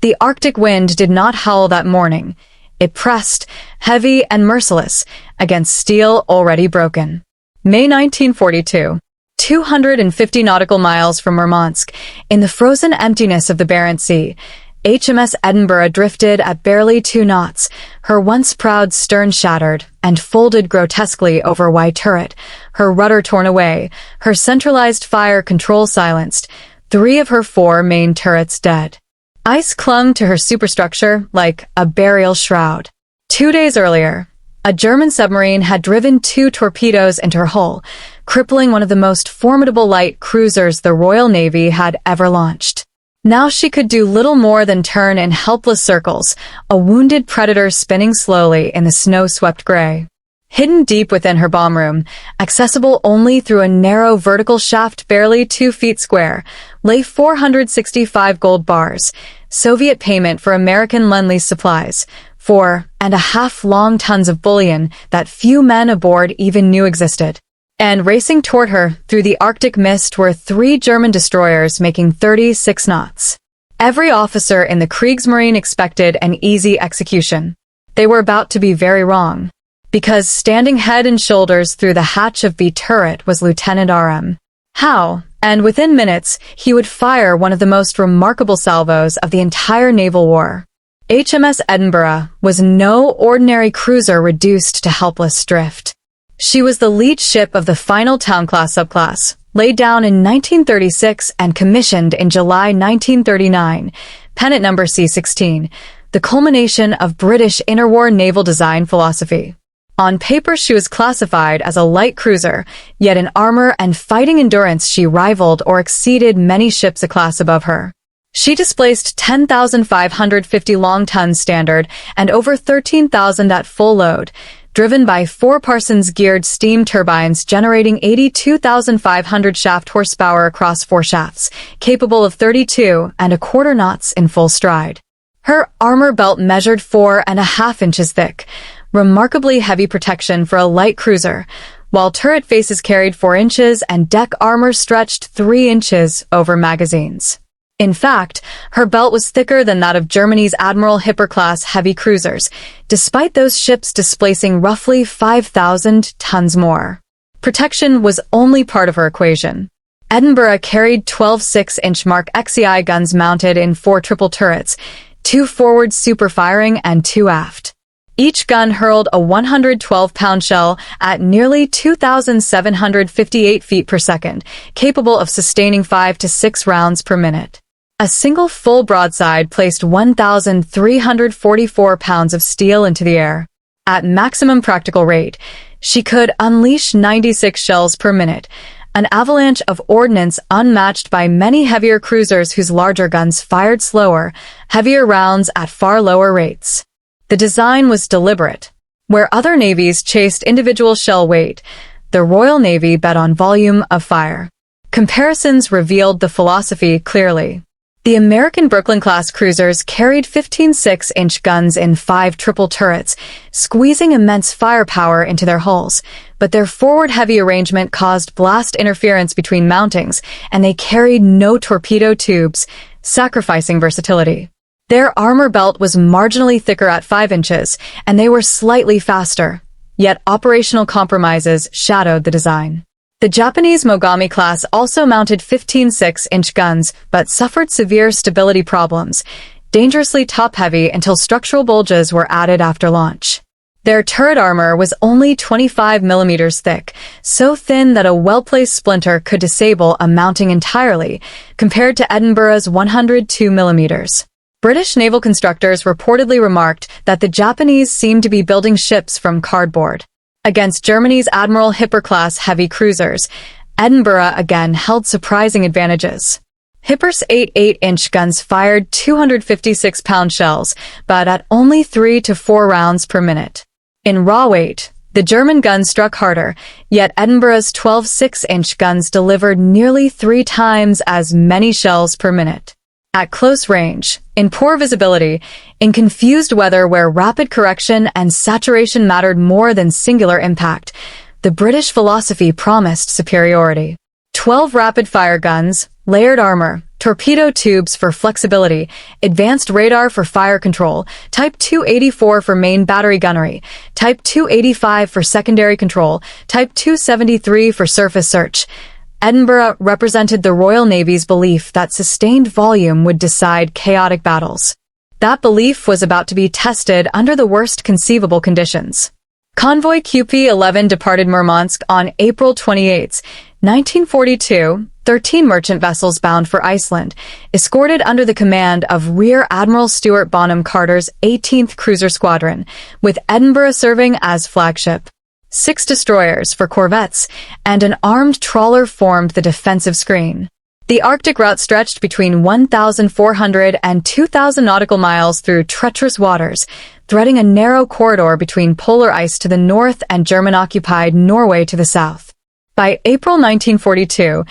The Arctic wind did not howl that morning. It pressed, heavy and merciless, against steel already broken. May 1942. 250 nautical miles from Murmansk, in the frozen emptiness of the Barents Sea, HMS Edinburgh drifted at barely 2 knots, her once proud stern shattered and folded grotesquely over WWII turret, her rudder torn away, her centralized fire control silenced, 3 of her 4 main turrets dead. Ice clung to her superstructure like a burial shroud. 2 days earlier, a German submarine had driven 2 torpedoes into her hull, crippling one of the most formidable light cruisers the Royal Navy had ever launched. Now she could do little more than turn in helpless circles, a wounded predator spinning slowly in the snow-swept gray. Hidden deep within her bomb room, accessible only through a narrow vertical shaft barely 2 feet square, lay 465 gold bars, Soviet payment for American Lend-Lease supplies, 4.5 long tons of bullion that few men aboard even knew existed. And racing toward her through the Arctic mist were 3 German destroyers making 36 knots. Every officer in the Kriegsmarine expected an easy execution. They were about to be very wrong, because standing head and shoulders through the hatch of B turret was Lieutenant R.M. Howe, and within minutes he would fire one of the most remarkable salvos of the entire naval war. HMS Edinburgh was no ordinary cruiser reduced to helpless drift. She was the lead ship of the final Town-class subclass, laid down in 1936 and commissioned in July 1939, pennant number C-16, the culmination of British interwar naval design philosophy. On paper she was classified as a light cruiser, yet in armor and fighting endurance she rivaled or exceeded many ships a class above her. She displaced 10,550 long tons standard and over 13,000 at full load, driven by 4 Parsons-geared steam turbines generating 82,500 shaft horsepower across 4 shafts, capable of 32.25 knots in full stride. Her armor belt measured 4.5 inches thick, remarkably heavy protection for a light cruiser, while turret faces carried 4 inches and deck armor stretched 3 inches over magazines. In fact, her belt was thicker than that of Germany's Admiral Hipper-class heavy cruisers, despite those ships displacing roughly 5,000 tons more. Protection was only part of her equation. Edinburgh carried 12 6-inch Mark XEI guns mounted in 4 triple turrets, 2 forward super-firing and 2 aft. Each gun hurled a 112-pound shell at nearly 2,758 feet per second, capable of sustaining 5 to 6 rounds per minute. A single full broadside placed 1,344 pounds of steel into the air. At maximum practical rate, she could unleash 96 shells per minute, an avalanche of ordnance unmatched by many heavier cruisers whose larger guns fired slower, heavier rounds at far lower rates. The design was deliberate. Where other navies chased individual shell weight, the Royal Navy bet on volume of fire. Comparisons revealed the philosophy clearly. The American Brooklyn-class cruisers carried 15 6-inch guns in 5 triple turrets, squeezing immense firepower into their hulls, but their forward-heavy arrangement caused blast interference between mountings, and they carried no torpedo tubes, sacrificing versatility. Their armor belt was marginally thicker at 5 inches, and they were slightly faster, yet operational compromises shadowed the design. The Japanese Mogami class also mounted 15 6-inch guns, but suffered severe stability problems, dangerously top-heavy until structural bulges were added after launch. Their turret armor was only 25 millimeters thick, so thin that a well-placed splinter could disable a mounting entirely, compared to Edinburgh's 102 millimeters. British naval constructors reportedly remarked that the Japanese seemed to be building ships from cardboard. Against Germany's Admiral Hipper-class heavy cruisers, Edinburgh again held surprising advantages. Hipper's 8 8-inch guns fired 256-pound shells, but at only 3 to 4 rounds per minute. In raw weight, the German guns struck harder, yet Edinburgh's 12 6-inch guns delivered nearly 3 times as many shells per minute. At close range, in poor visibility, in confused weather where rapid correction and saturation mattered more than singular impact, the British philosophy promised superiority. 12 rapid-fire guns, layered armor, torpedo tubes for flexibility, advanced radar for fire control, Type 284 for main battery gunnery, Type 285 for secondary control, Type 273 for surface search. Edinburgh represented the Royal Navy's belief that sustained volume would decide chaotic battles. That belief was about to be tested under the worst conceivable conditions. Convoy QP-11 departed Murmansk on April 28, 1942, 13 merchant vessels bound for Iceland, escorted under the command of Rear Admiral Stuart Bonham Carter's 18th Cruiser Squadron, with Edinburgh serving as flagship. 6 destroyers for corvettes and an armed trawler formed the defensive screen. The Arctic route stretched between 1,400 and 2,000 nautical miles through treacherous waters, threading a narrow corridor between polar ice to the north and German-occupied Norway to the south. By April 1942,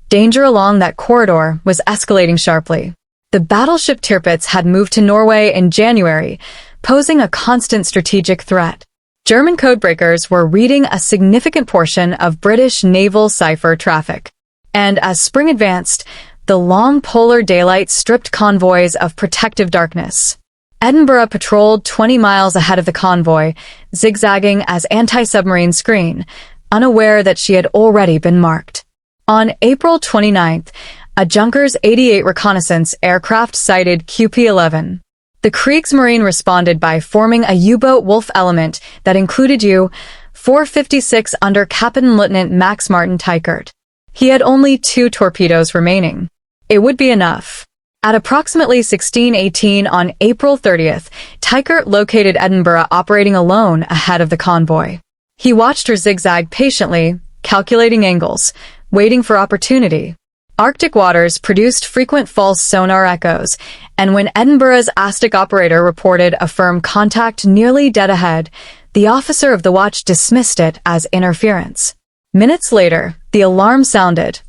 danger along that corridor was escalating sharply. The battleship Tirpitz had moved to Norway in January, posing a constant strategic threat. German codebreakers were reading a significant portion of British naval cipher traffic. And as spring advanced, the long polar daylight stripped convoys of protective darkness. Edinburgh patrolled 20 miles ahead of the convoy, zigzagging as anti-submarine screen, unaware that she had already been marked. On April 29th, a Junkers 88 reconnaissance aircraft sighted QP-11. The Kriegsmarine responded by forming a U-boat Wolf element that included U-456 under Captain Lieutenant Max Martin Teichert. He had only 2 torpedoes remaining. It would be enough. At approximately 16:18 on April 30th, Teichert located Edinburgh operating alone ahead of the convoy. He watched her zigzag patiently, calculating angles, waiting for opportunity. Arctic waters produced frequent false sonar echoes, and when Edinburgh's ASTIC operator reported a firm contact nearly dead ahead, the officer of the watch dismissed it as interference. Minutes later, the alarm sounded.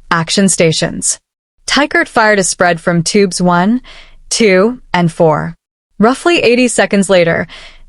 Action stations. Teichert fired a spread from tubes 1, 2, and 4. Roughly 80 seconds later,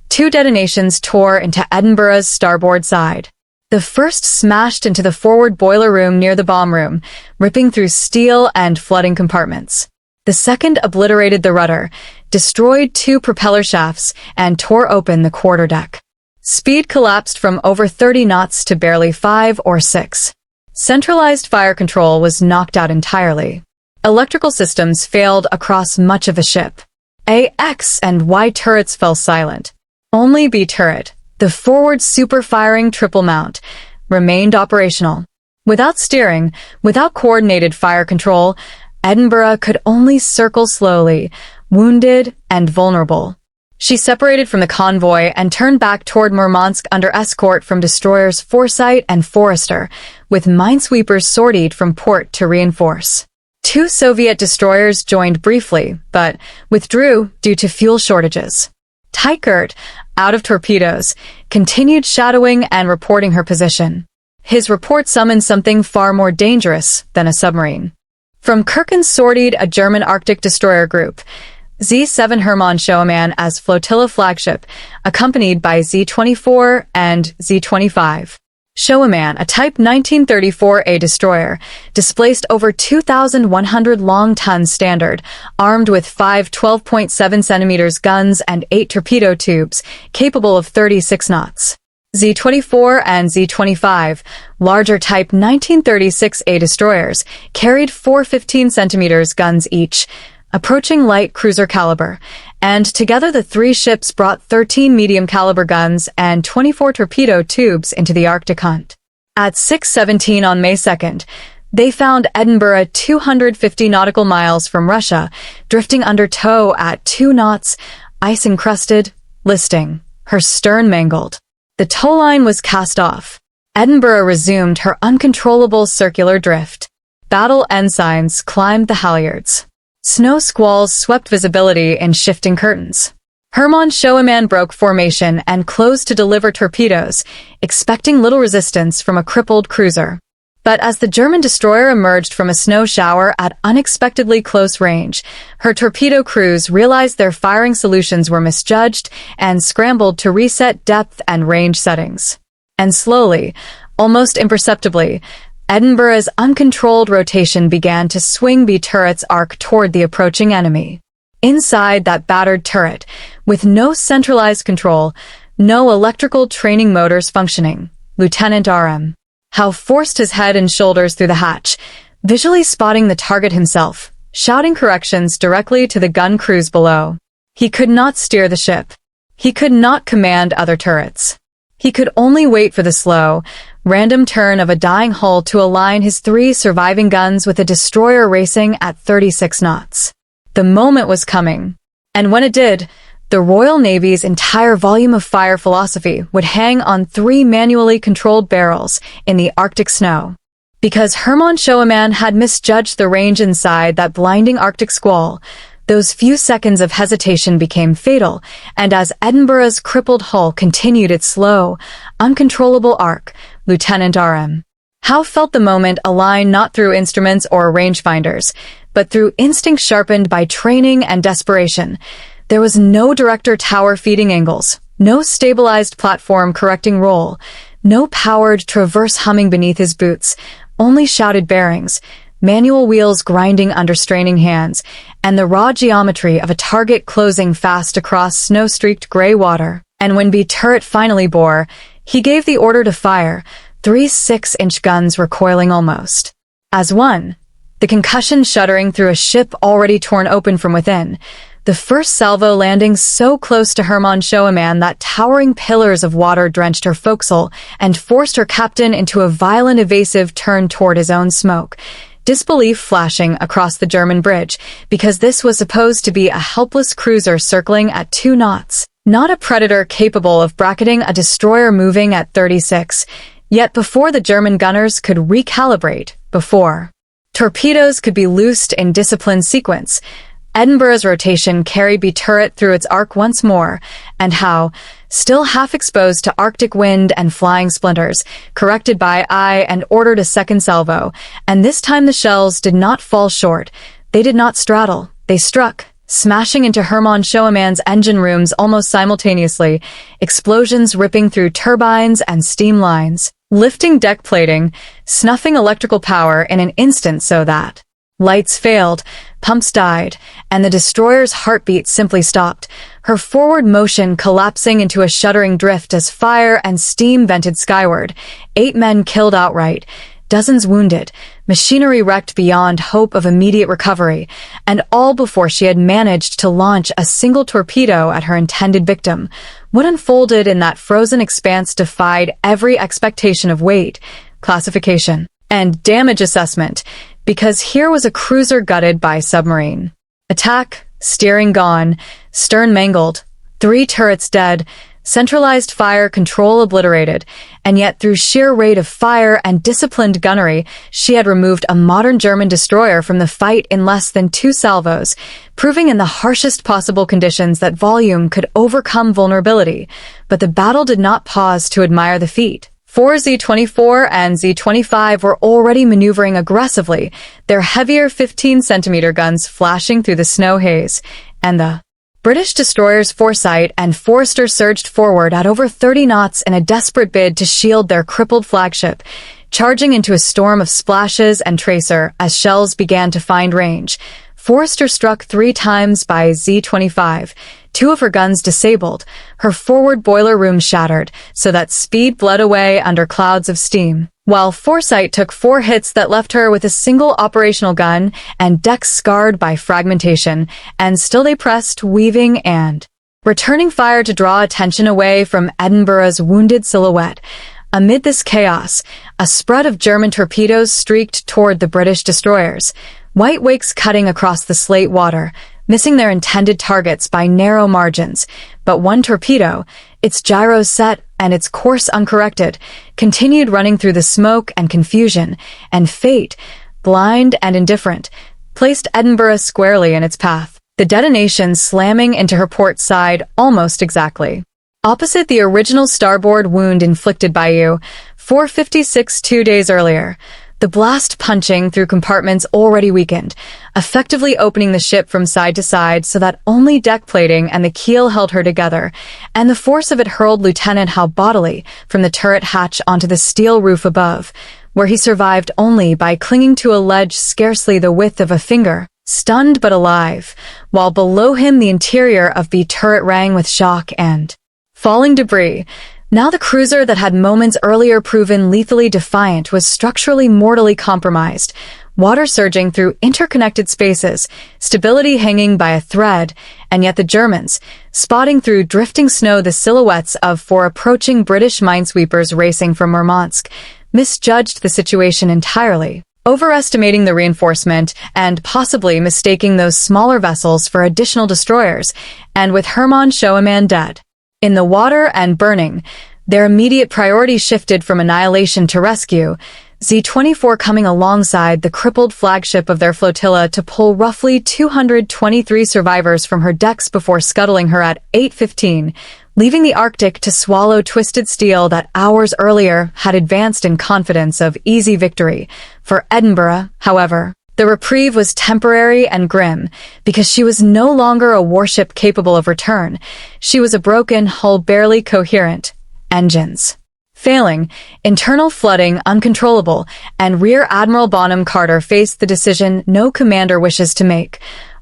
2 detonations tore into Edinburgh's starboard side. The first smashed into the forward boiler room near the bomb room, ripping through steel and flooding compartments. The second obliterated the rudder, destroyed 2 propeller shafts, and tore open the quarterdeck. Speed collapsed from over 30 knots to barely 5 or 6. Centralized fire control was knocked out entirely. Electrical systems failed across much of the ship. A, X, and Y turrets fell silent. Only B turret, the forward super-firing triple mount, remained operational. Without steering, without coordinated fire control, Edinburgh could only circle slowly, wounded and vulnerable. She separated from the convoy and turned back toward Murmansk under escort from destroyers Foresight and Forester, with minesweepers sortied from port to reinforce. 2 Soviet destroyers joined briefly, but withdrew due to fuel shortages. Teichert, out of torpedoes, continued shadowing and reporting her position. His report summoned something far more dangerous than a submarine. From Kirken sortied a German Arctic destroyer group, Z-7 Hermann Schoemann as flotilla flagship, accompanied by Z-24 and Z-25. Schoemann, a Type 1934A destroyer, displaced over 2,100 long tons standard, armed with 5 12.7 cm guns and 8 torpedo tubes, capable of 36 knots. Z-24 and Z-25, larger Type 1936A destroyers, carried 4 15 cm guns each, approaching light cruiser caliber, and together the 3 ships brought 13 medium-caliber guns and 24 torpedo tubes into the Arctic hunt. At 6:17 on May 2nd, they found Edinburgh 250 nautical miles from Russia, drifting under tow at 2 knots, ice-encrusted, listing, her stern mangled. The tow line was cast off. Edinburgh resumed her uncontrollable circular drift. Battle ensigns climbed the halyards. Snow squalls swept visibility in shifting curtains. Hermann Schoemann broke formation and closed to deliver torpedoes, expecting little resistance from a crippled cruiser. But as the German destroyer emerged from a snow shower at unexpectedly close range, her torpedo crews realized their firing solutions were misjudged and scrambled to reset depth and range settings. And slowly, almost imperceptibly, Edinburgh's uncontrolled rotation began to swing B turret's arc toward the approaching enemy. Inside that battered turret, with no centralized control, no electrical training motors functioning, Lieutenant R.M. Howe forced his head and shoulders through the hatch, visually spotting the target himself, shouting corrections directly to the gun crews below. He could not steer the ship. He could not command other turrets. He could only wait for the slow, random turn of a dying hull to align his 3 surviving guns with a destroyer racing at 36 knots. The moment was coming. And when it did, the Royal Navy's entire volume of fire philosophy would hang on 3 manually controlled barrels in the Arctic snow. Because Hermann Schoemann had misjudged the range inside that blinding Arctic squall, those few seconds of hesitation became fatal, and as Edinburgh's crippled hull continued its slow, uncontrollable arc, Lieutenant R.M. Howe felt the moment align not through instruments or rangefinders, but through instinct sharpened by training and desperation. There was no director tower feeding angles, no stabilized platform correcting roll, no powered traverse humming beneath his boots, only shouted bearings, manual wheels grinding under straining hands, and the raw geometry of a target closing fast across snow-streaked gray water. And when B turret finally bore, he gave the order to fire, 3 6-inch guns recoiling almost as one, the concussion shuddering through a ship already torn open from within, the first salvo landing so close to Hermann Schoemann that towering pillars of water drenched her forecastle and forced her captain into a violent evasive turn toward his own smoke, disbelief flashing across the German bridge, because this was supposed to be a helpless cruiser circling at 2 knots, not a predator capable of bracketing a destroyer moving at 36. Yet before the German gunners could recalibrate, before torpedoes could be loosed in disciplined sequence, Edinburgh's rotation carried B turret through its arc once more, and Howe, still half exposed to Arctic wind and flying splinters, corrected by I and ordered a second salvo, and this time the shells did not fall short. They did not straddle. They struck, smashing into Hermann Schoemann's engine rooms almost simultaneously, explosions ripping through turbines and steam lines, lifting deck plating, snuffing electrical power in an instant so that lights failed, pumps died, and the destroyer's heartbeat simply stopped, her forward motion collapsing into a shuddering drift as fire and steam vented skyward, 8 men killed outright, dozens wounded, machinery wrecked beyond hope of immediate recovery, and all before she had managed to launch a single torpedo at her intended victim. What unfolded in that frozen expanse defied every expectation of weight, classification, and damage assessment, because here was a cruiser gutted by submarine attack, steering gone, stern mangled, 3 turrets dead, centralized fire control obliterated, and yet through sheer rate of fire and disciplined gunnery, she had removed a modern German destroyer from the fight in less than 2 salvos, proving in the harshest possible conditions that volume could overcome vulnerability. But the battle did not pause to admire the feat. 4 Z-24 and Z-25 were already maneuvering aggressively, their heavier 15-centimeter guns flashing through the snow haze, and the British destroyers Foresight and Forester surged forward at over 30 knots in a desperate bid to shield their crippled flagship, charging into a storm of splashes and tracer as shells began to find range. Forester struck 3 times by Z-25, 2 of her guns disabled, her forward boiler room shattered, so that speed bled away under clouds of steam, while Foresight took 4 hits that left her with a single operational gun and decks scarred by fragmentation, and still they pressed, weaving and returning fire to draw attention away from Edinburgh's wounded silhouette. Amid this chaos, a spread of German torpedoes streaked toward the British destroyers, white wakes cutting across the slate water, missing their intended targets by narrow margins. But one torpedo, its gyros set and its course uncorrected, continued running through the smoke and confusion, and fate, blind and indifferent, placed Edinburgh squarely in its path, the detonation slamming into her port side almost exactly opposite the original starboard wound inflicted by U-456 2 days earlier, the blast punching through compartments already weakened, effectively opening the ship from side to side so that only deck plating and the keel held her together, and the force of it hurled Lieutenant Howe bodily from the turret hatch onto the steel roof above, where he survived only by clinging to a ledge scarcely the width of a finger, stunned but alive, while below him the interior of B turret rang with shock and falling debris. Now the cruiser that had moments earlier proven lethally defiant was structurally mortally compromised, water surging through interconnected spaces, stability hanging by a thread, and yet the Germans, spotting through drifting snow the silhouettes of four approaching British minesweepers racing from Murmansk, misjudged the situation entirely, overestimating the reinforcement and possibly mistaking those smaller vessels for additional destroyers, and with Hermann Schoenemann dead in the water and burning, their immediate priority shifted from annihilation to rescue, Z-24 coming alongside the crippled flagship of their flotilla to pull roughly 223 survivors from her decks before scuttling her at 8:15, leaving the Arctic to swallow twisted steel that hours earlier had advanced in confidence of easy victory. For Edinburgh, however, the reprieve was temporary and grim, because she was no longer a warship capable of return. She was a broken hull barely coherent. Engines failing, internal flooding uncontrollable, and Rear Admiral Bonham Carter faced the decision no commander wishes to make,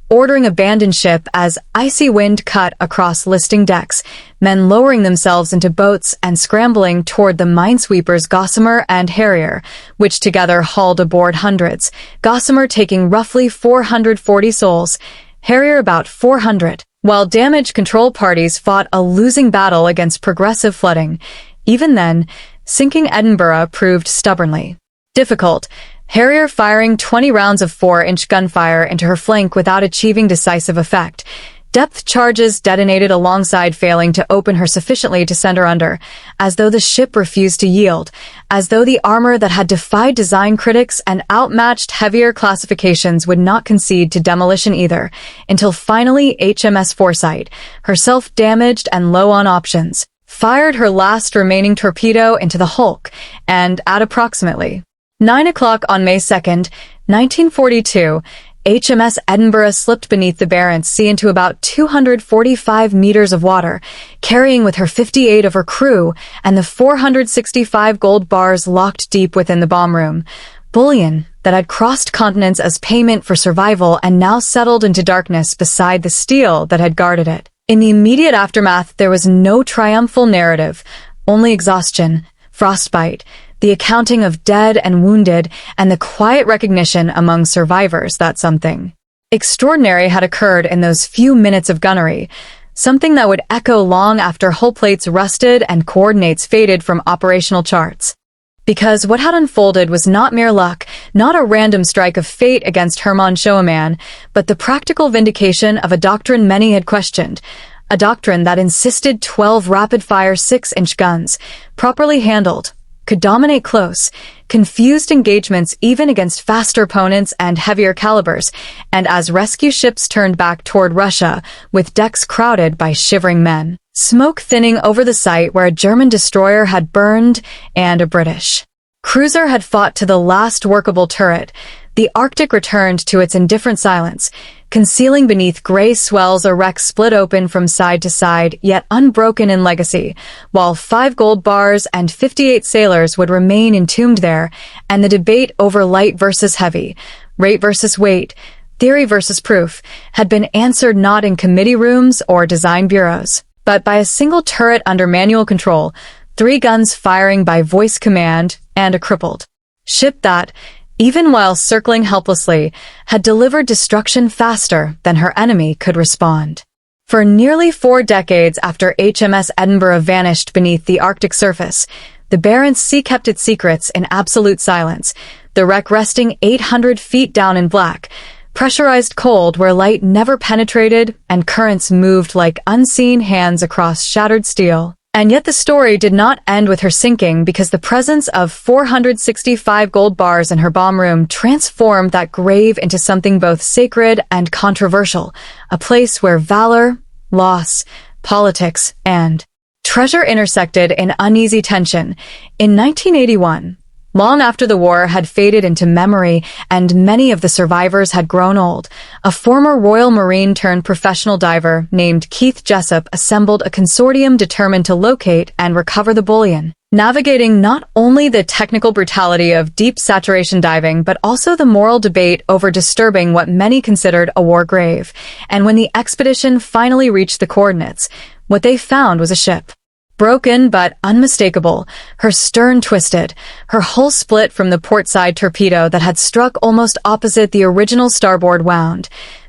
ordering abandoned ship as icy wind cut across listing decks, men lowering themselves into boats and scrambling toward the minesweepers Gossamer and Harrier, which together hauled aboard hundreds, Gossamer taking roughly 440 souls, Harrier about 400, while damage control parties fought a losing battle against progressive flooding. Even then, sinking Edinburgh proved stubbornly difficult, Harrier firing 20 rounds of 4-inch gunfire into her flank without achieving decisive effect. Depth charges detonated alongside failing to open her sufficiently to send her under, as though the ship refused to yield, as though the armor that had defied design critics and outmatched heavier classifications would not concede to demolition either, until finally HMS Foresight, herself damaged and low on options, fired her last remaining torpedo into the hulk, and at approximately 9 o'clock on May 2nd, 1942, HMS Edinburgh slipped beneath the Barents Sea into about 245 meters of water, carrying with her 58 of her crew and the 465 gold bars locked deep within the bomb room. Bullion that had crossed continents as payment for survival and now settled into darkness beside the steel that had guarded it. In the immediate aftermath, there was no triumphal narrative, only exhaustion, frostbite, the accounting of dead and wounded, and the quiet recognition among survivors that something extraordinary had occurred in those few minutes of gunnery, something that would echo long after hull plates rusted and coordinates faded from operational charts. Because what had unfolded was not mere luck, not a random strike of fate against Hermann Schoenemann, but the practical vindication of a doctrine many had questioned, a doctrine that insisted 12 rapid-fire 6-inch guns, properly handled, could dominate close, confused engagements even against faster opponents and heavier calibers, and as rescue ships turned back toward Russia, with decks crowded by shivering men, smoke thinning over the site where a German destroyer had burned and a British cruiser had fought to the last workable turret, the Arctic returned to its indifferent silence, concealing beneath gray swells a wreck split open from side to side, yet unbroken in legacy, while 5 gold bars and 58 sailors would remain entombed there, and the debate over light versus heavy, rate versus weight, theory versus proof, had been answered not in committee rooms or design bureaus, but by a single turret under manual control, 3 guns firing by voice command, and a crippled ship that, even while circling helplessly, had delivered destruction faster than her enemy could respond. For nearly 4 decades after HMS Edinburgh vanished beneath the Arctic surface, the Barents Sea kept its secrets in absolute silence, the wreck resting 800 feet down in black, pressurized cold where light never penetrated and currents moved like unseen hands across shattered steel. And yet the story did not end with her sinking, because the presence of 465 gold bars in her bomb room transformed that grave into something both sacred and controversial, a place where valor, loss, politics, and treasure intersected in uneasy tension. In 1981, long after the war had faded into memory and many of the survivors had grown old, a former Royal Marine turned professional diver named Keith Jessup assembled a consortium determined to locate and recover the bullion. navigating not only the technical brutality of deep saturation diving, but also the moral debate over disturbing what many considered a war grave. And when the expedition finally reached the coordinates, what they found was a ship. Broken but unmistakable, her stern twisted, her hull split from the portside torpedo that had struck almost opposite the original starboard wound.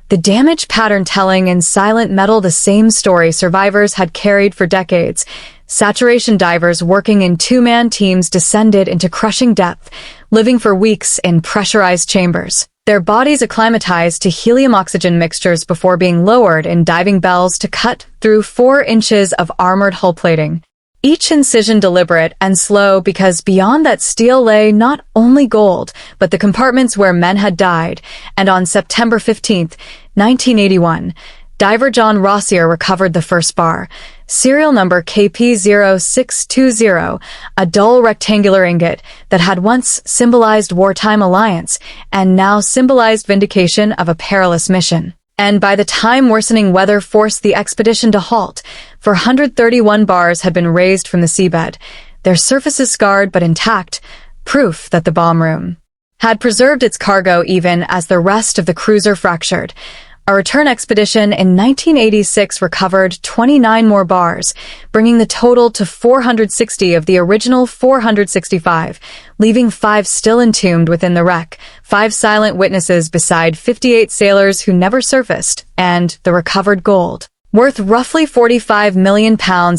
The damage pattern telling in silent metal the same story survivors had carried for decades. Saturation divers working in two-man teams descended into crushing depth, living for weeks in pressurized chambers. Their bodies acclimatized to helium-oxygen mixtures before being lowered in diving bells to cut through 4 inches of armored hull plating. Each incision deliberate and slow because beyond that steel lay not only gold, but the compartments where men had died. And on September 15, 1981, diver John Rossier recovered the first bar, serial number KP0620, a dull rectangular ingot that had once symbolized wartime alliance and now symbolized vindication of a perilous mission. And by the time worsening weather forced the expedition to halt, 431 bars had been raised from the seabed, their surfaces scarred but intact, proof that the bomb room had preserved its cargo even as the rest of the cruiser fractured. A return expedition in 1986 recovered 29 more bars, bringing the total to 460 of the original 465, leaving 5 still entombed within the wreck, 5 silent witnesses beside 58 sailors who never surfaced, and the recovered gold, worth roughly £45 million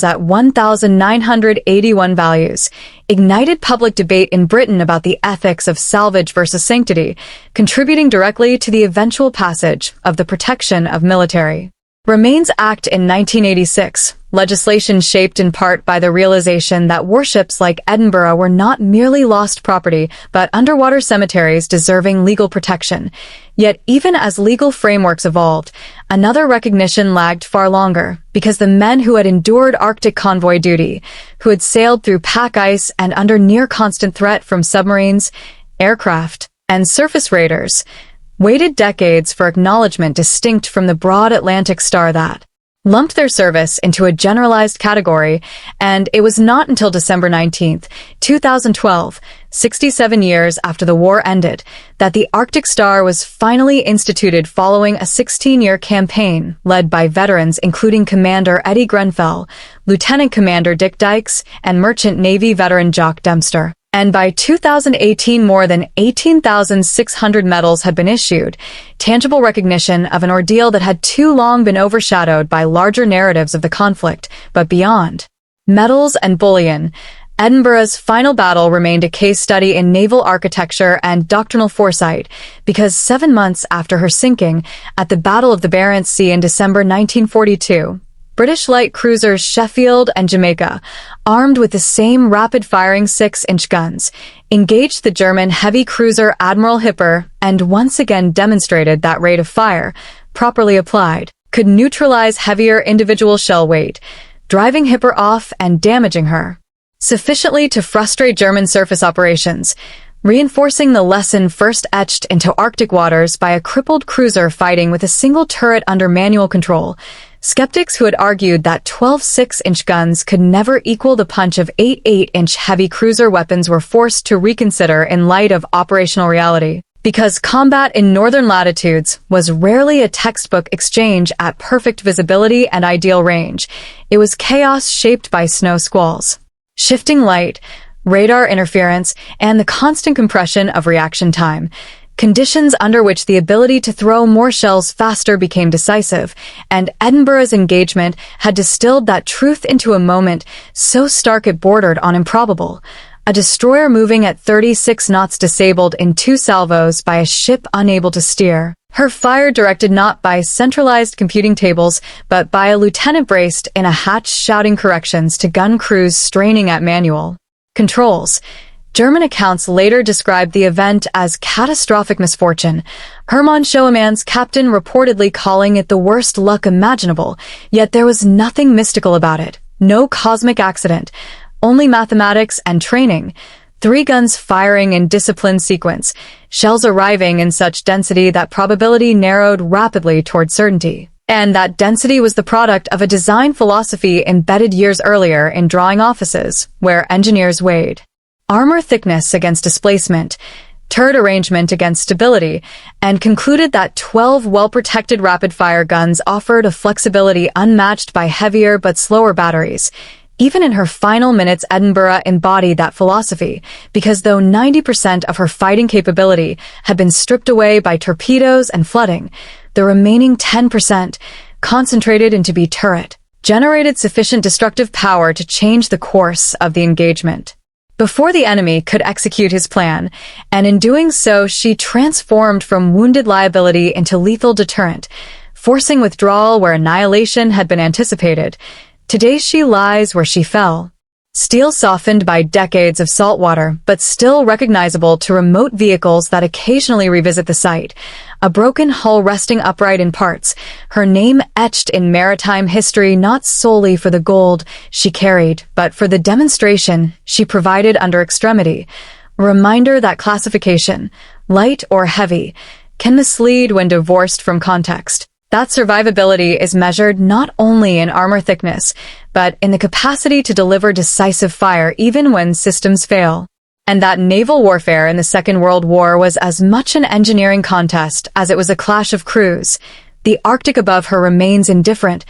at 1,981 values, ignited public debate in Britain about the ethics of salvage versus sanctity, contributing directly to the eventual passage of the Protection of Military Remains Act in 1986, legislation shaped in part by the realization that warships like Edinburgh were not merely lost property, but underwater cemeteries deserving legal protection. Yet even as legal frameworks evolved, another recognition lagged far longer, because the men who had endured Arctic convoy duty, who had sailed through pack ice and under near-constant threat from submarines, aircraft, and surface raiders, waited decades for acknowledgement distinct from the broad Atlantic star that lumped their service into a generalized category, and it was not until December 19, 2012, 67 years after the war ended, that the Arctic Star was finally instituted following a 16-year campaign led by veterans including Commander Eddie Grenfell, Lieutenant Commander Dick Dykes, and Merchant Navy veteran Jock Dempster. And by 2018, more than 18,600 medals had been issued, tangible recognition of an ordeal that had too long been overshadowed by larger narratives of the conflict. But beyond medals and bullion, Edinburgh's final battle remained a case study in naval architecture and doctrinal foresight, because 7 months after her sinking at the Battle of the Barents Sea in December 1942, British light cruisers Sheffield and Jamaica, armed with the same rapid-firing 6-inch guns, engaged the German heavy cruiser Admiral Hipper and once again demonstrated that rate of fire, properly applied, could neutralize heavier individual shell weight, driving Hipper off and damaging her sufficiently to frustrate German surface operations, reinforcing the lesson first etched into Arctic waters by a crippled cruiser fighting with a single turret under manual control. Skeptics who had argued that 12 6-inch guns could never equal the punch of 8 8-inch heavy cruiser weapons were forced to reconsider in light of operational reality. Because combat in northern latitudes was rarely a textbook exchange at perfect visibility and ideal range, it was chaos shaped by snow squalls, shifting light, radar interference, and the constant compression of reaction time. Conditions under which the ability to throw more shells faster became decisive, and Edinburgh's engagement had distilled that truth into a moment so stark it bordered on improbable. A destroyer moving at 36 knots disabled in 2 salvos by a ship unable to steer. Her fire directed not by centralized computing tables, but by a lieutenant braced in a hatch shouting corrections to gun crews straining at manual controls. German accounts later described the event as catastrophic misfortune, Hermann Schoemann's captain reportedly calling it the worst luck imaginable, yet there was nothing mystical about it. No cosmic accident, only mathematics and training. 3 guns firing in disciplined sequence, shells arriving in such density that probability narrowed rapidly toward certainty. And that density was the product of a design philosophy embedded years earlier in drawing offices, where engineers weighed armor thickness against displacement, turret arrangement against stability, and concluded that 12 well-protected rapid-fire guns offered a flexibility unmatched by heavier but slower batteries. Even in her final minutes, Edinburgh embodied that philosophy, because though 90% of her fighting capability had been stripped away by torpedoes and flooding, the remaining 10%, concentrated into B turret, generated sufficient destructive power to change the course of the engagement before the enemy could execute his plan, and in doing so she transformed from wounded liability into lethal deterrent, forcing withdrawal where annihilation had been anticipated. Today she lies where she fell. Steel softened by decades of salt water, but still recognizable to remote vehicles that occasionally revisit the site. A broken hull resting upright in parts, her name etched in maritime history not solely for the gold she carried, but for the demonstration she provided under extremity. A reminder that classification, light or heavy, can mislead when divorced from context. That survivability is measured not only in armor thickness, but in the capacity to deliver decisive fire even when systems fail. And that naval warfare in the Second World War was as much an engineering contest as it was a clash of crews. The Arctic above her remains indifferent,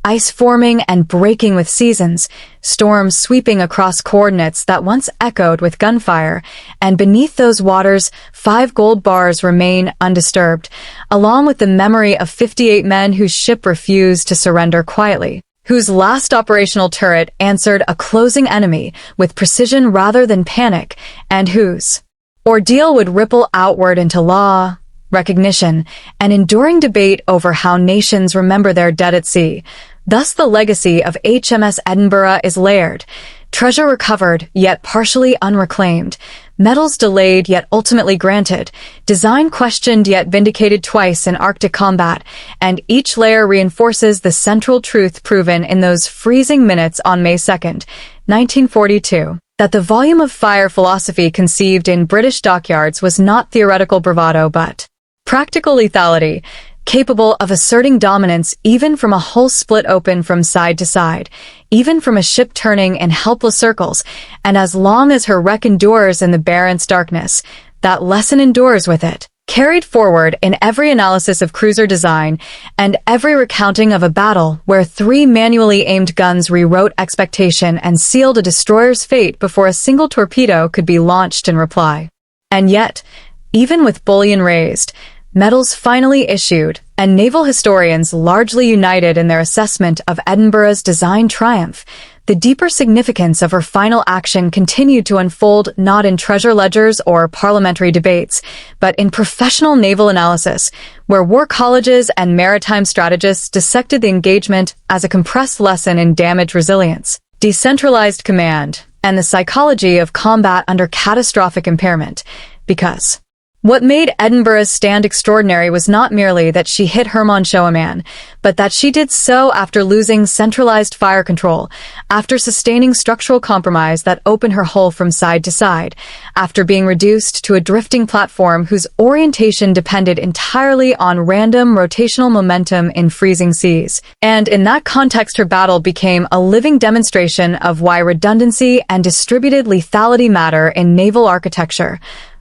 ice forming and breaking with seasons, storms sweeping across coordinates that once echoed with gunfire, and beneath those waters, 5 gold bars remain undisturbed, along with the memory of 58 men whose ship refused to surrender quietly, whose last operational turret answered a closing enemy with precision rather than panic, and whose ordeal would ripple outward into law, recognition, and enduring debate over how nations remember their dead at sea. Thus the legacy of HMS Edinburgh is layered, treasure recovered yet partially unreclaimed, medals delayed yet ultimately granted, design questioned yet vindicated twice in Arctic combat, and each layer reinforces the central truth proven in those freezing minutes on May 2nd, 1942. That the volume of fire philosophy conceived in British dockyards was not theoretical bravado but practical lethality, capable of asserting dominance even from a hull split open from side to side, even from a ship turning in helpless circles, and as long as her wreck endures in the Barents darkness, that lesson endures with it, carried forward in every analysis of cruiser design and every recounting of a battle where 3 manually aimed guns rewrote expectation and sealed a destroyer's fate before a single torpedo could be launched in reply. And yet, even with bullion raised, medals finally issued, and naval historians largely united in their assessment of Edinburgh's design triumph, the deeper significance of her final action continued to unfold not in treasure ledgers or parliamentary debates, but in professional naval analysis, where war colleges and maritime strategists dissected the engagement as a compressed lesson in damage resilience, decentralized command, and the psychology of combat under catastrophic impairment, because what made Edinburgh's stand extraordinary was not merely that she hit Hermann Schoeman, but that she did so after losing centralized fire control, after sustaining structural compromise that opened her hull from side to side, after being reduced to a drifting platform whose orientation depended entirely on random rotational momentum in freezing seas. And in that context, her battle became a living demonstration of why redundancy and distributed lethality matter in naval architecture.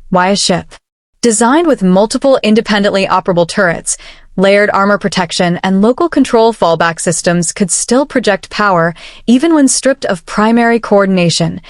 Why a ship designed with multiple independently operable turrets, layered armor protection, and local control fallback systems could still project power even when stripped of primary coordination.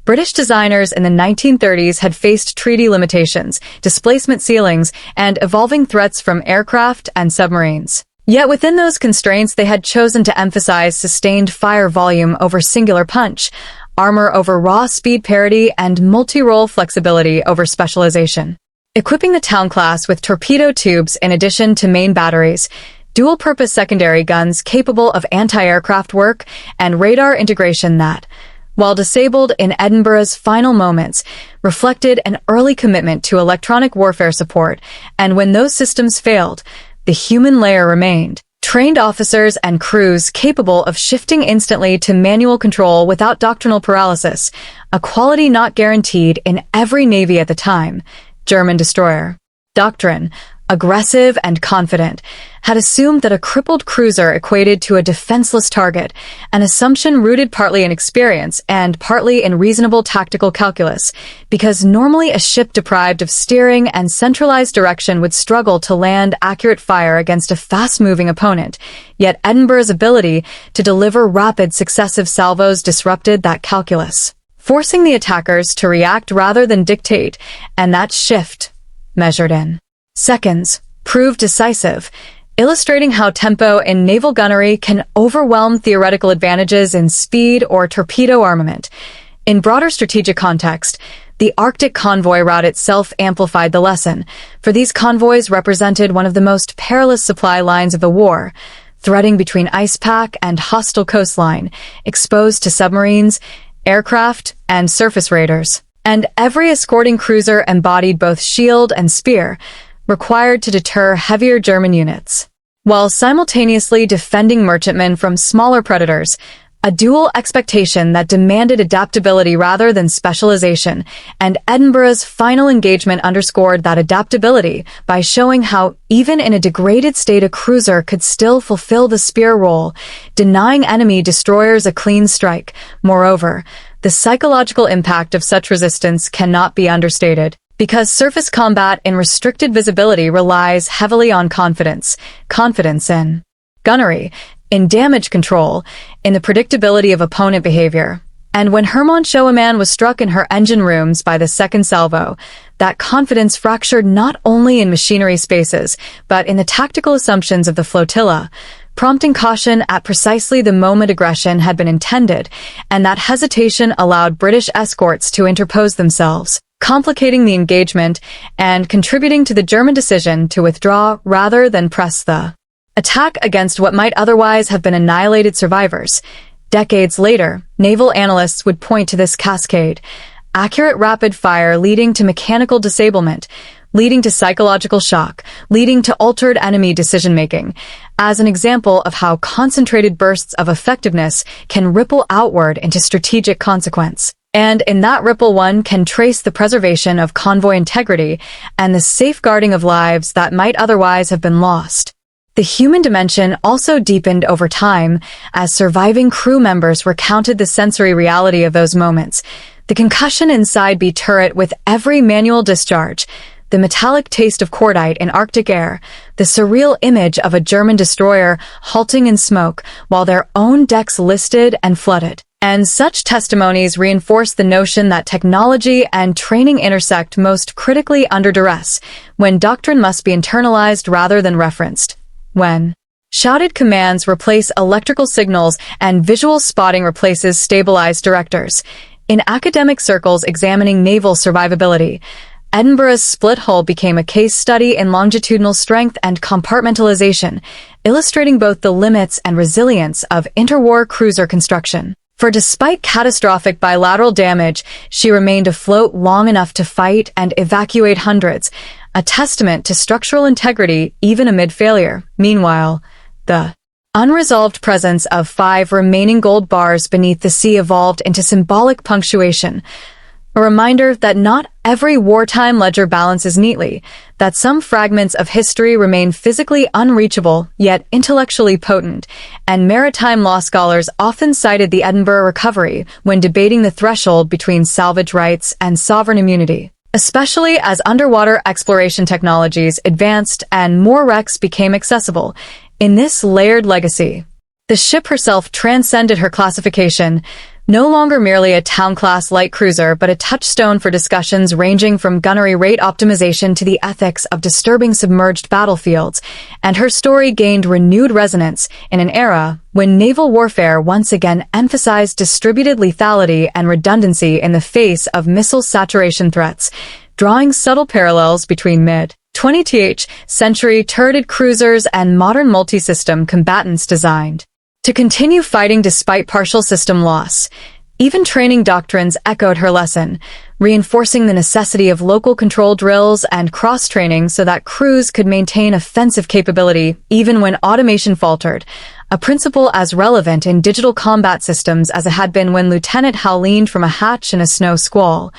British designers in the 1930s had faced treaty limitations, displacement ceilings, and evolving threats from aircraft and submarines. Yet within those constraints, they had chosen to emphasize sustained fire volume over singular punch, armor over raw speed parity, and multi-role flexibility over specialization. Equipping the Town class with torpedo tubes in addition to main batteries, dual-purpose secondary guns capable of anti-aircraft work, and radar integration that, while disabled in Edinburgh's final moments, reflected an early commitment to electronic warfare support, and when those systems failed, the human layer remained. Trained officers and crews capable of shifting instantly to manual control without doctrinal paralysis, a quality not guaranteed in every navy at the time. German destroyer. Doctrine, aggressive and confident, had assumed that a crippled cruiser equated to a defenseless target, an assumption rooted partly in experience and partly in reasonable tactical calculus, because normally a ship deprived of steering and centralized direction would struggle to land accurate fire against a fast-moving opponent, yet Edinburgh's ability to deliver rapid successive salvos disrupted that calculus, forcing the attackers to react rather than dictate, and that shift, measured in seconds, proved decisive, illustrating how tempo in naval gunnery can overwhelm theoretical advantages in speed or torpedo armament. In broader strategic context, the Arctic convoy route itself amplified the lesson, for these convoys represented one of the most perilous supply lines of the war, threading between ice pack and hostile coastline, exposed to submarines, aircraft, and surface raiders. And every escorting cruiser embodied both shield and spear, required to deter heavier German units, while simultaneously defending merchantmen from smaller predators, a dual expectation that demanded adaptability rather than specialization, and Edinburgh's final engagement underscored that adaptability by showing how, even in a degraded state, a cruiser could still fulfill the spear role, denying enemy destroyers a clean strike. Moreover, the psychological impact of such resistance cannot be understated, because surface combat in restricted visibility relies heavily on confidence in gunnery, in damage control, in the predictability of opponent behavior. And when Hermann Schoenemann was struck in her engine rooms by the second salvo, that confidence fractured not only in machinery spaces, but in the tactical assumptions of the flotilla, prompting caution at precisely the moment aggression had been intended, and that hesitation allowed British escorts to interpose themselves, complicating the engagement and contributing to the German decision to withdraw rather than press the attack against what might otherwise have been annihilated survivors. Decades later, naval analysts would point to this cascade: accurate rapid fire leading to mechanical disablement, leading to psychological shock, leading to altered enemy decision-making, as an example of how concentrated bursts of effectiveness can ripple outward into strategic consequence. And in that ripple, one can trace the preservation of convoy integrity and the safeguarding of lives that might otherwise have been lost. The human dimension also deepened over time as surviving crew members recounted the sensory reality of those moments. The concussion inside B turret with every manual discharge, the metallic taste of cordite in Arctic air, the surreal image of a German destroyer halting in smoke while their own decks listed and flooded. And such testimonies reinforce the notion that technology and training intersect most critically under duress, when doctrine must be internalized rather than referenced, when shouted commands replace electrical signals and visual spotting replaces stabilized directors. In academic circles examining naval survivability, Edinburgh's split hull became a case study in longitudinal strength and compartmentalization, illustrating both the limits and resilience of interwar cruiser construction. For despite catastrophic bilateral damage, she remained afloat long enough to fight and evacuate hundreds, a testament to structural integrity even amid failure. Meanwhile, the unresolved presence of 5 remaining gold bars beneath the sea evolved into symbolic punctuation, a reminder that not every wartime ledger balances neatly, that some fragments of history remain physically unreachable yet intellectually potent, and maritime law scholars often cited the Edinburgh recovery when debating the threshold between salvage rights and sovereign immunity, especially as underwater exploration technologies advanced and more wrecks became accessible. In this layered legacy, the ship herself transcended her classification, no longer merely a town-class light cruiser but a touchstone for discussions ranging from gunnery rate optimization to the ethics of disturbing submerged battlefields, and her story gained renewed resonance in an era when naval warfare once again emphasized distributed lethality and redundancy in the face of missile saturation threats, drawing subtle parallels between mid-20th century turreted cruisers and modern multi-system combatants designed to continue fighting despite partial system loss. Even training doctrines echoed her lesson, reinforcing the necessity of local control drills and cross-training so that crews could maintain offensive capability even when automation faltered, a principle as relevant in digital combat systems as it had been when Lieutenant Howe leaned from a hatch in a snow squall.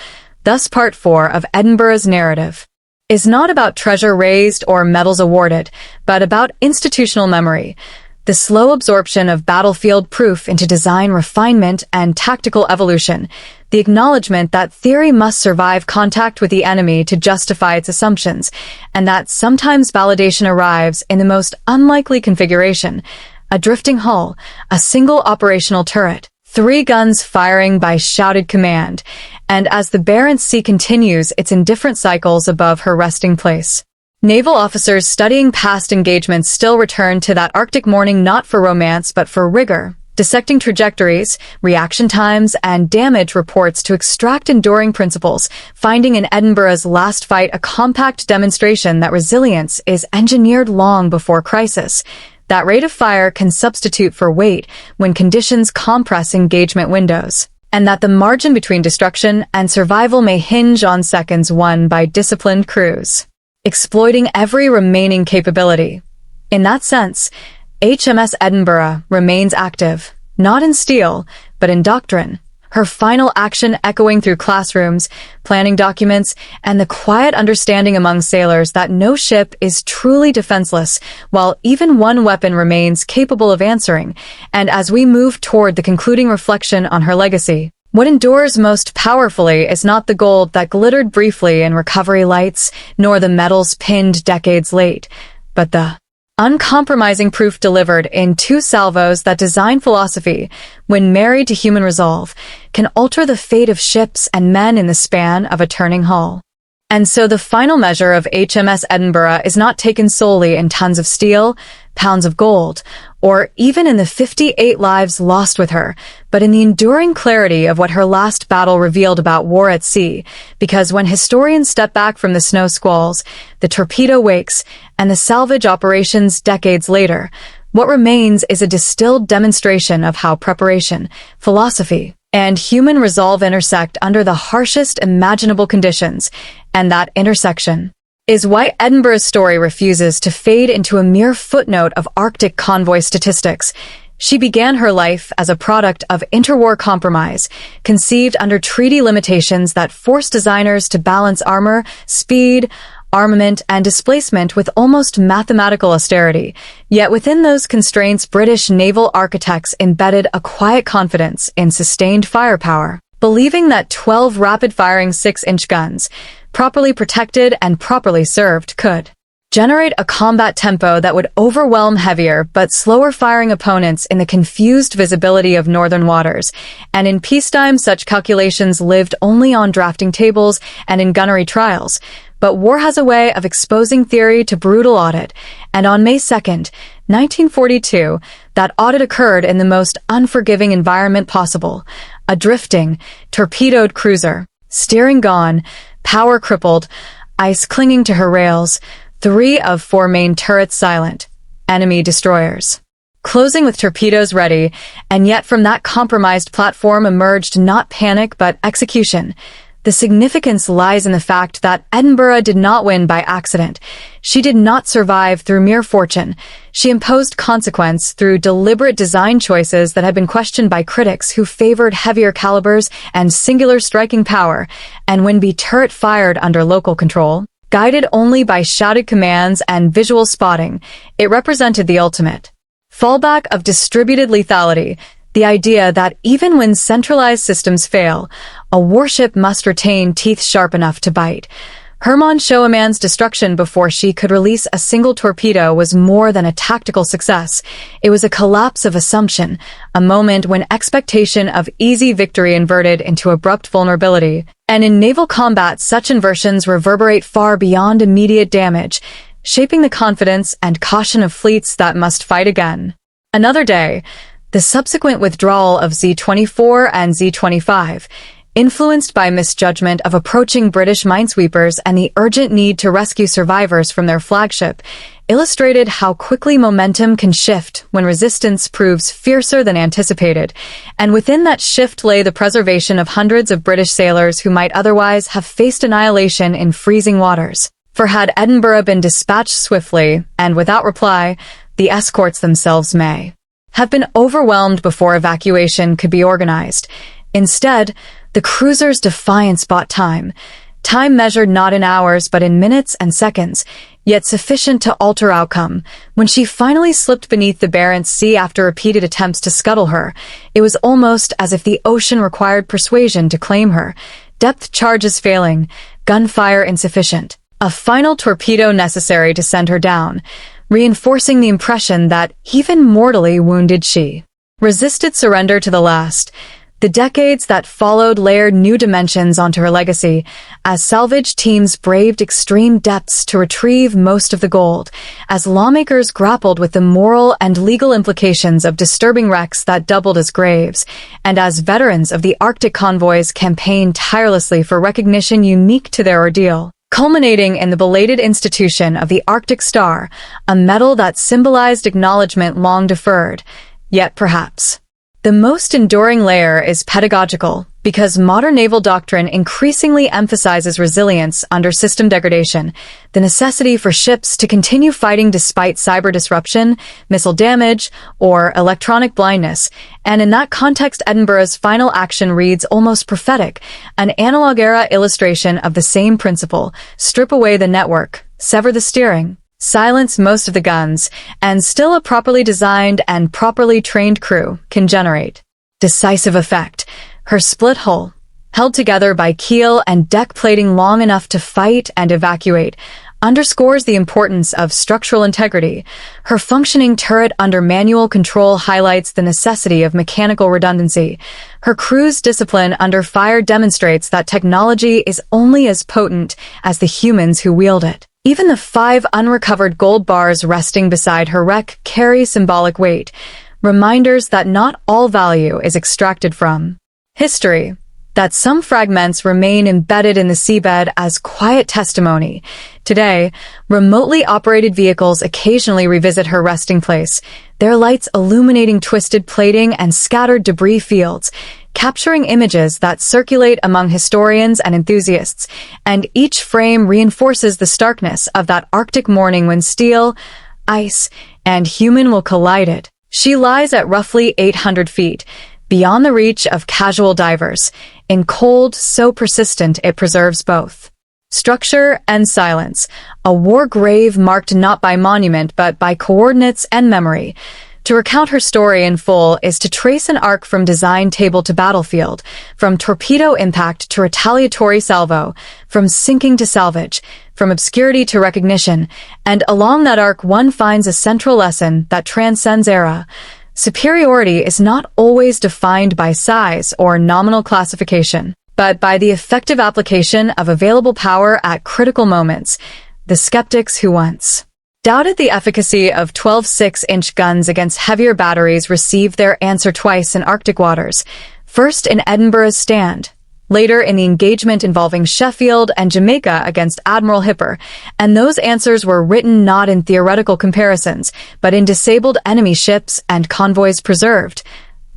Thus Part 4 of Edinburgh's narrative is not about treasure raised or medals awarded, but about institutional memory, the slow absorption of battlefield proof into design refinement and tactical evolution, the acknowledgement that theory must survive contact with the enemy to justify its assumptions, and that sometimes validation arrives in the most unlikely configuration: a drifting hull, a single operational turret, 3 guns firing by shouted command, and as the Barents Sea continues its indifferent cycles above her resting place. Naval officers studying past engagements still return to that Arctic morning not for romance but for rigor, dissecting trajectories, reaction times, and damage reports to extract enduring principles, finding in Edinburgh's last fight a compact demonstration that resilience is engineered long before crisis, that rate of fire can substitute for weight when conditions compress engagement windows, and that the margin between destruction and survival may hinge on seconds won by disciplined crews, exploiting every remaining capability. In that sense, HMS Edinburgh remains active, not in steel, but in doctrine, her final action echoing through classrooms, planning documents, and the quiet understanding among sailors that no ship is truly defenseless, while even one weapon remains capable of answering. And as we move toward the concluding reflection on her legacy, what endures most powerfully is not the gold that glittered briefly in recovery lights, nor the medals pinned decades late, but the uncompromising proof delivered in 2 salvos that design philosophy, when married to human resolve, can alter the fate of ships and men in the span of a turning hull. And so the final measure of HMS Edinburgh is not taken solely in tons of steel, pounds of gold, or even in the 58 lives lost with her, but in the enduring clarity of what her last battle revealed about war at sea, because when historians step back from the snow squalls, the torpedo wakes, and the salvage operations decades later, what remains is a distilled demonstration of how preparation, philosophy, and human resolve intersect under the harshest imaginable conditions, and that intersection is why Edinburgh's story refuses to fade into a mere footnote of Arctic convoy statistics. She began her life as a product of interwar compromise, conceived under treaty limitations that forced designers to balance armor, speed, armament, and displacement with almost mathematical austerity. Yet within those constraints, British naval architects embedded a quiet confidence in sustained firepower, believing that 12 rapid-firing 6-inch guns, properly protected and properly served, could generate a combat tempo that would overwhelm heavier but slower-firing opponents in the confused visibility of northern waters. And in peacetime, such calculations lived only on drafting tables and in gunnery trials. But war has a way of exposing theory to brutal audit, and on May 2nd, 1942, that audit occurred in the most unforgiving environment possible: a drifting, torpedoed cruiser, steering gone, power crippled, ice clinging to her rails, 3 of 4 main turrets silent, enemy destroyers closing with torpedoes ready, and yet from that compromised platform emerged not panic but execution. The significance lies in the fact that Edinburgh did not win by accident. She did not survive through mere fortune. She imposed consequence through deliberate design choices that had been questioned by critics who favored heavier calibers and singular striking power, and when B turret fired under local control, guided only by shouted commands and visual spotting, it represented the ultimate fallback of distributed lethality, the idea that even when centralized systems fail, a warship must retain teeth sharp enough to bite. Hermann Schoeman's destruction before she could release a single torpedo was more than a tactical success. It was a collapse of assumption, a moment when expectation of easy victory inverted into abrupt vulnerability. And in naval combat, such inversions reverberate far beyond immediate damage, shaping the confidence and caution of fleets that must fight again. Another day, the subsequent withdrawal of Z-24 and Z-25, influenced by misjudgment of approaching British minesweepers and the urgent need to rescue survivors from their flagship, illustrated how quickly momentum can shift when resistance proves fiercer than anticipated, and within that shift lay the preservation of hundreds of British sailors who might otherwise have faced annihilation in freezing waters. For had Edinburgh been dispatched swiftly, and without reply, the escorts themselves may have been overwhelmed before evacuation could be organized. Instead, the cruiser's defiance bought time. Time measured not in hours but in minutes and seconds, yet sufficient to alter outcome. When she finally slipped beneath the Barents Sea after repeated attempts to scuttle her, it was almost as if the ocean required persuasion to claim her. Depth charges failing, gunfire insufficient. A final torpedo necessary to send her down, reinforcing the impression that, even mortally wounded, she resisted surrender to the last. The decades that followed layered new dimensions onto her legacy, as salvage teams braved extreme depths to retrieve most of the gold, as lawmakers grappled with the moral and legal implications of disturbing wrecks that doubled as graves, and as veterans of the Arctic convoys campaigned tirelessly for recognition unique to their ordeal, culminating in the belated institution of the Arctic Star, a medal that symbolized acknowledgement long deferred. Yet perhaps the most enduring layer is pedagogical, because modern naval doctrine increasingly emphasizes resilience under system degradation, the necessity for ships to continue fighting despite cyber disruption, missile damage, or electronic blindness. And in that context, Edinburgh's final action reads almost prophetic, an analog-era illustration of the same principle: strip away the network, sever the steering, silence most of the guns, and still a properly designed and properly trained crew can generate decisive effect. Her split hull, held together by keel and deck plating long enough to fight and evacuate, underscores the importance of structural integrity. Her functioning turret under manual control highlights the necessity of mechanical redundancy. Her crew's discipline under fire demonstrates that technology is only as potent as the humans who wield it. Even the 5 unrecovered gold bars resting beside her wreck carry symbolic weight, reminders that not all value is extracted from history, that some fragments remain embedded in the seabed as quiet testimony. Today, remotely operated vehicles occasionally revisit her resting place, their lights illuminating twisted plating and scattered debris fields, capturing images that circulate among historians and enthusiasts, and each frame reinforces the starkness of that Arctic morning when steel, ice, and human will collide. She lies at roughly 800 feet, beyond the reach of casual divers, in cold so persistent it preserves both structure and silence, a war grave marked not by monument but by coordinates and memory. To recount her story in full is to trace an arc from design table to battlefield, from torpedo impact to retaliatory salvo, from sinking to salvage, from obscurity to recognition, and along that arc one finds a central lesson that transcends era. Superiority is not always defined by size or nominal classification, but by the effective application of available power at critical moments. The skeptics who once doubted the efficacy of 12 6-inch guns against heavier batteries received their answer twice in Arctic waters, first in Edinburgh's stand, later in the engagement involving Sheffield and Jamaica against Admiral Hipper, and those answers were written not in theoretical comparisons, but in disabled enemy ships and convoys preserved.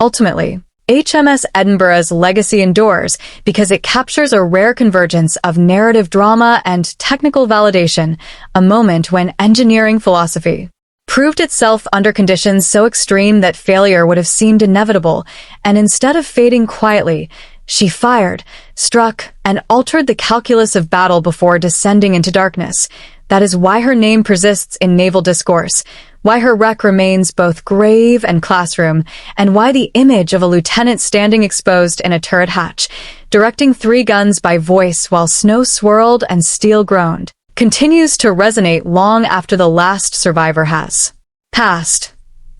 Ultimately, HMS Edinburgh's legacy endures because it captures a rare convergence of narrative drama and technical validation, a moment when engineering philosophy proved itself under conditions so extreme that failure would have seemed inevitable, and instead of fading quietly, she fired, struck, and altered the calculus of battle before descending into darkness. That is why her name persists in naval discourse, why her wreck remains both grave and classroom, and why the image of a lieutenant standing exposed in a turret hatch, directing 3 guns by voice while snow swirled and steel groaned, continues to resonate long after the last survivor has passed.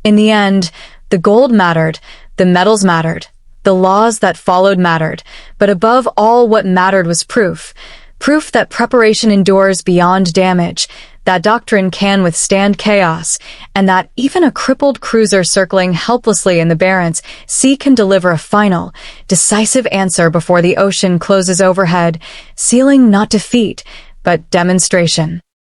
In the end, the gold mattered, the medals mattered, the laws that followed mattered, but above all what mattered was proof that preparation endures beyond damage, that doctrine can withstand chaos, and that even a crippled cruiser circling helplessly in the Barents Sea can deliver a final, decisive answer before the ocean closes overhead, sealing not defeat, but demonstration.